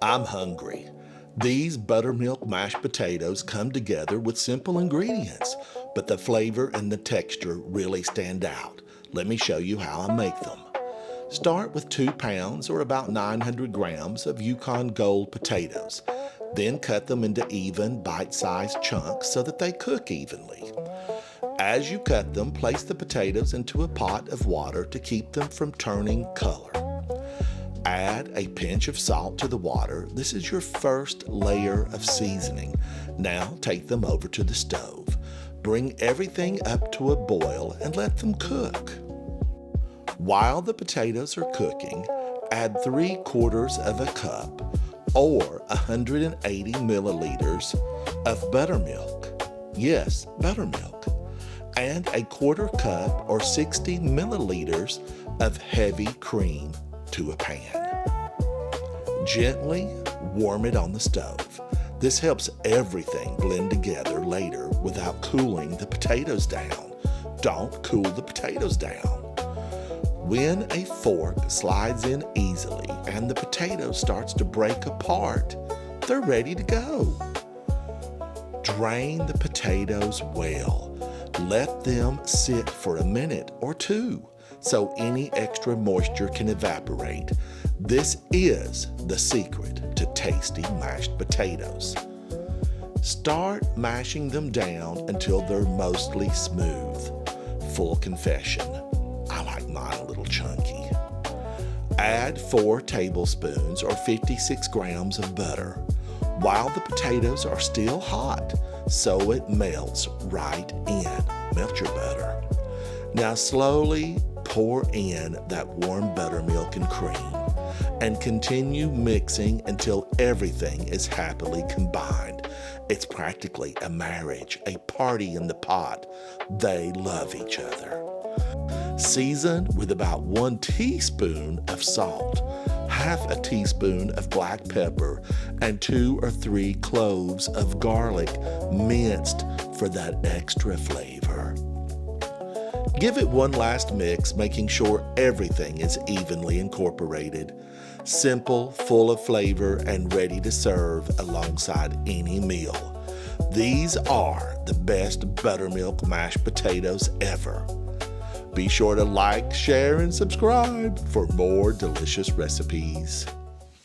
I'm hungry. These buttermilk mashed potatoes come together with simple ingredients, but the flavor and the texture really stand out. Let me show you how I make them. Start with 2 pounds or about 900 grams of Yukon Gold potatoes. Then cut them into even bite-sized chunks so that they cook evenly. As you cut them, place the potatoes into a pot of water to keep them from turning color. Add a pinch of salt to the water. This is your first layer of seasoning. Now take them over to the stove. Bring everything up to a boil and let them cook. While the potatoes are cooking, add 3/4 of a cup or 180 milliliters of buttermilk. Yes, buttermilk. And a 1/4 cup or 60 milliliters of heavy cream to a pan. Gently warm it on the stove. This helps everything blend together later without cooling the potatoes down. Don't cool the potatoes down. When a fork slides in easily and the potato starts to break apart, they're ready to go. Drain the potatoes well. Let them sit for a minute or two so any extra moisture can evaporate. This is the secret to tasty mashed potatoes. Start mashing them down until they're mostly smooth. Full confession, I like mine a little chunky. Add 4 tablespoons or 56 grams of butter while the potatoes are still hot so it melts right in. Melt your butter. Now slowly pour in that warm buttermilk and cream and continue mixing until everything is happily combined. It's practically a marriage, a party in the pot. They love each other. Season with about 1 teaspoon of salt, 1/2 teaspoon of black pepper, and 2 or 3 cloves of garlic minced for that extra flavor. Give it one last mix, making sure everything is evenly incorporated. Simple, full of flavor, and ready to serve alongside any meal. These are the best buttermilk mashed potatoes ever. Be sure to like, share, and subscribe for more delicious recipes.